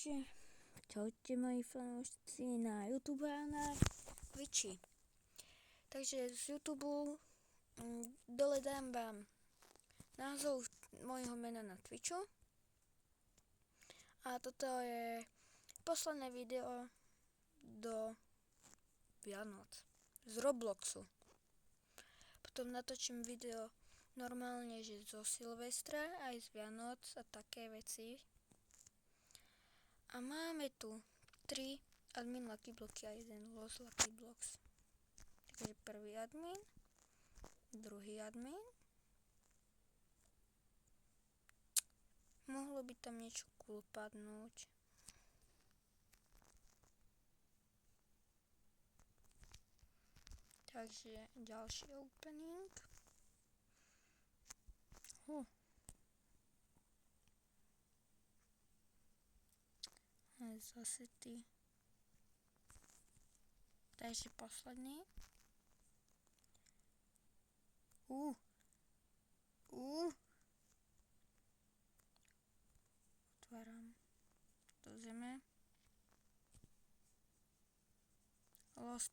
Takže čaute moji fanúšci na YouTube a na Twitchi. Takže z YouTube dole dám vám názov môjho mena na Twitchu. A toto je posledné video do Vianoc z Robloxu. Potom natočím video normálne, že zo Silvestra aj z Vianoc a také veci. A máme tu 3 admin Lucky Blocky a 1 Lost Lucky Blocks. Takže prvý admin, druhý admin. Mohlo by tam niečo cool padnúť. Takže ďalší opening. Zase ty. Takže posledný. Otváram do zeme. Lost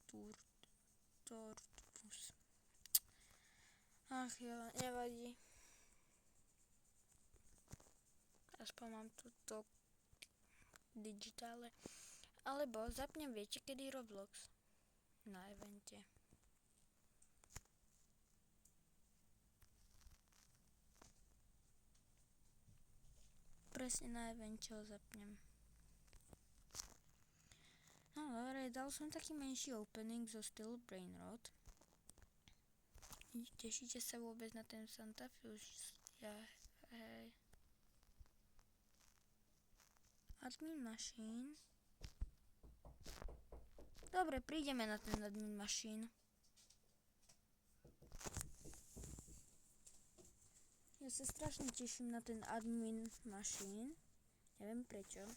Tortoise. Ach jo, nevadí. Aspoň mám túto digitále. Alebo zapnem, viete kedy Roblox? Na evente. Presne na evente ho zapnem. No dobre, dal som taký menší opening zo stylu Brainrot. Tešíte sa vôbec na ten Santa Fuchsia? Hej. Admin Machine. Dobre, prídeme na ten admin Machine. Ja sa strašne teším na ten admin Machine. Neviem prečo.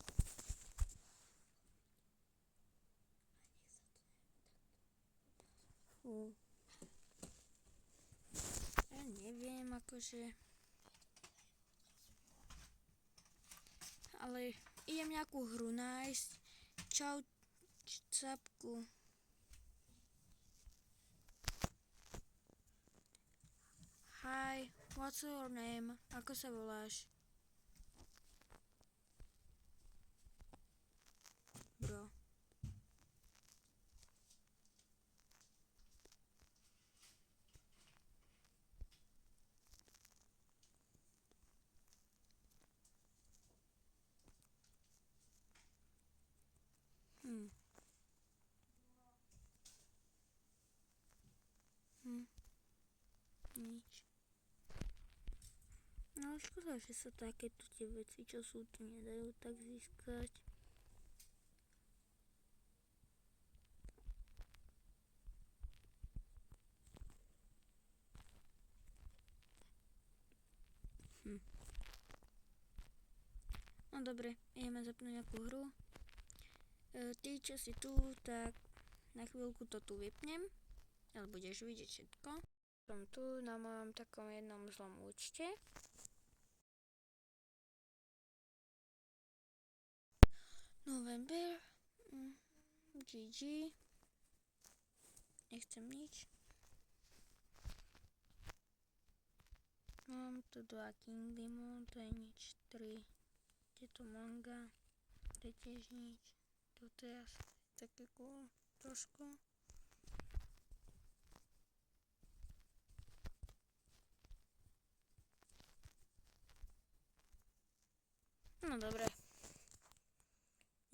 Ja neviem, akože... Ale idem nejakú hru nájsť. Čau, capku. Hi, what's your name? Ako sa voláš? Bro. Nič. No škoda, že sa takéto tie veci, čo sú tu, nedajú tak získať. No dobre, ideme zapnúť nejakú hru. Ty, čo si tu, tak na chvíľku to tu vypnem, ale budeš vidieť všetko. Som tu na mojom takom jednom zlom účte. November. GG. Nechcem nič. Mám tu 2 Kingdomu, to je nič. 3. Je tu manga. To je tiež nič. Toto je asi také cool trošku. No dobre.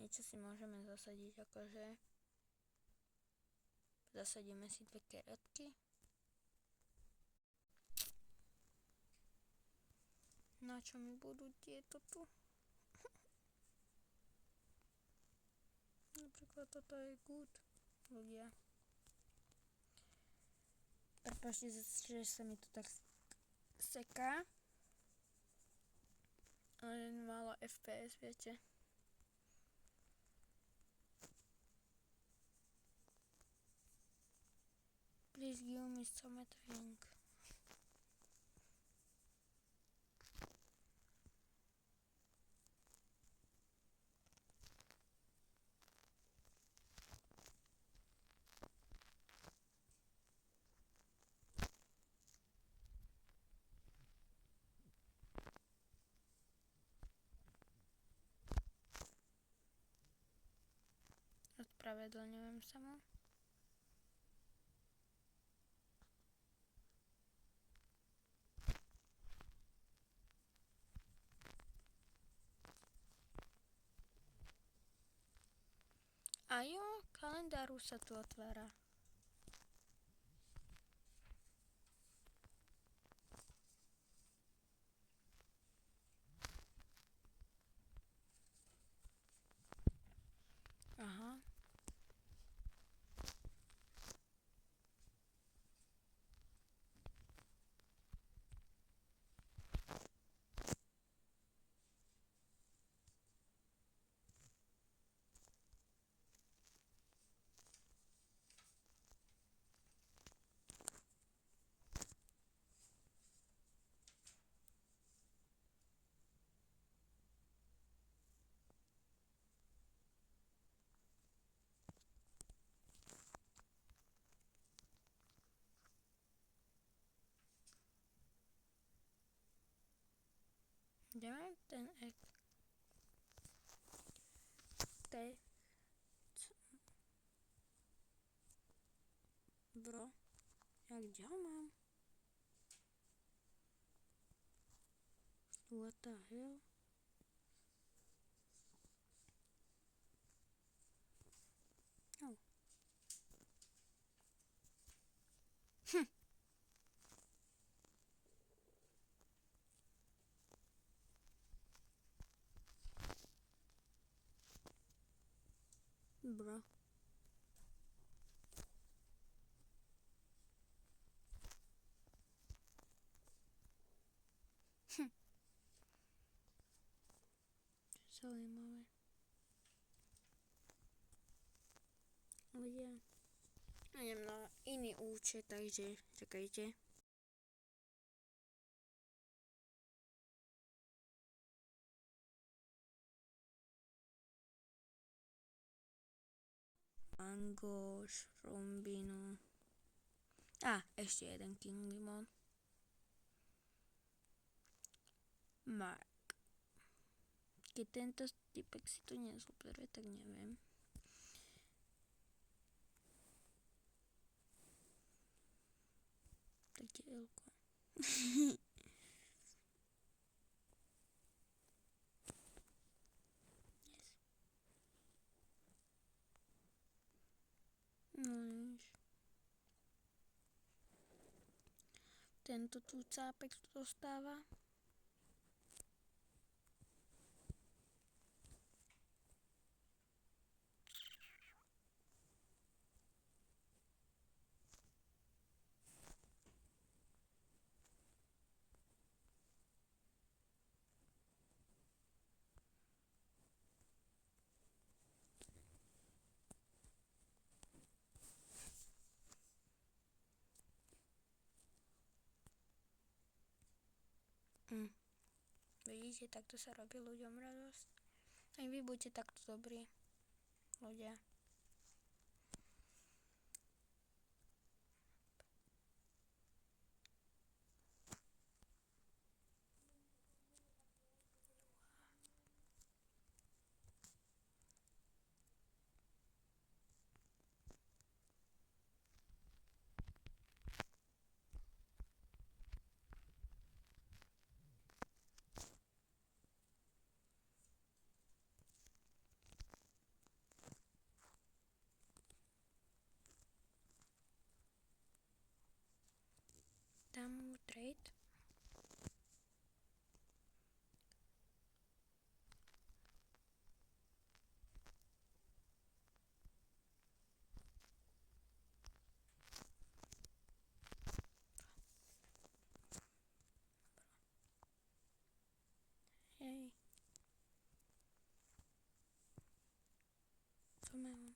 Niečo si môžeme zasadiť, akože. Zasadíme si 2 kerátky. Na čo mi budú tieto tu? Napríklad toto je good. Ľudia. Prepáčte, že sa mi to tak seká. Ale málo FPS, viete. Please give me something. ospravedlňujem sa mu. A jo, kalendár už sa tu otvára. Aha. Kde mám ten Bro, ja kde ho mám? What the hell? Oh. Bro. Zaujímavé. Ľudia. Idem na iný účet, takže čakajte. Mango, šrombinu. Ešte jeden King Limon. Mark. Keď tento typek si to nezoberie, tak neviem. Také Elko. No nič. Tento tu cápek dostáva. Vidíte, takto sa robí ľuďom radosť. Aj vy buďte takto dobrí ľudia. Dám mu trade. Hej. Co mám?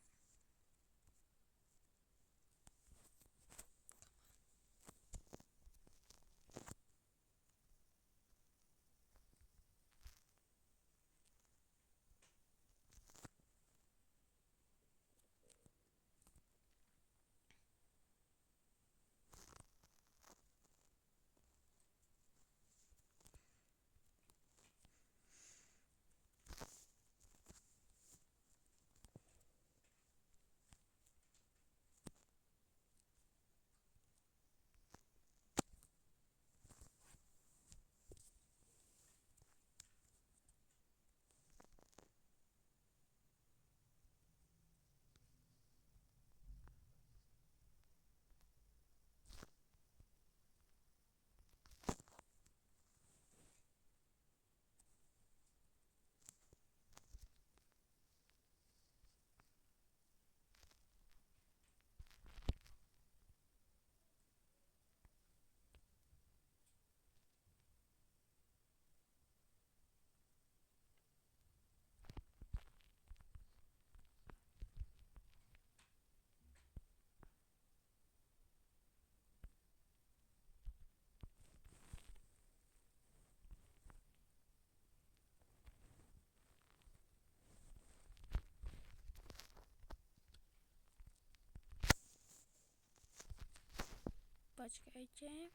Počkajte.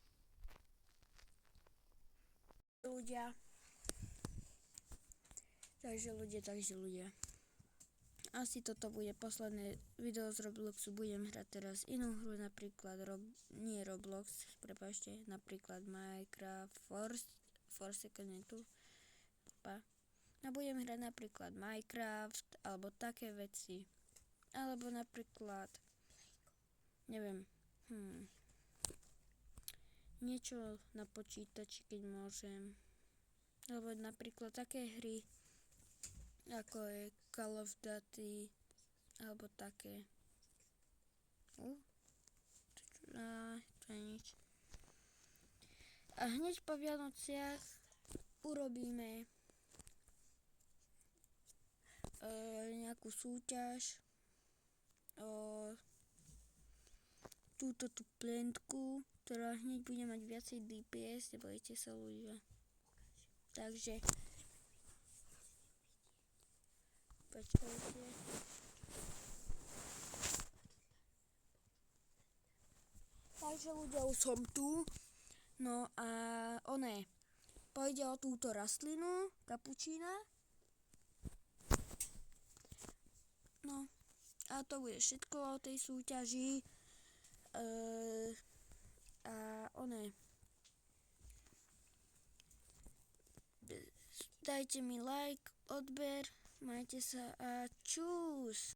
Ľudia. Takže ľudia. Asi toto bude posledné video z Robloxu. Budem hrať teraz inú hru, napríklad nie Roblox, prepáčte, napríklad Minecraft Forsaken je tu. A budem hrať napríklad Minecraft, alebo také veci. Alebo napríklad, neviem, niečo na počítači, keď môžem. Alebo napríklad také hry, ako je Call of Duty, alebo také. To je nič. A hneď po Vianociach urobíme nejakú súťaž o túto tú plentku, ktorá hneď bude mať viacej DPS, nebojte sa ľudia. Takže počkajte. Takže ľudia, už som tu. No a pôjde o túto rastlinu, kapučína. No a to bude všetko o tej súťaži. Dajte mi like, odber, majte sa a čus.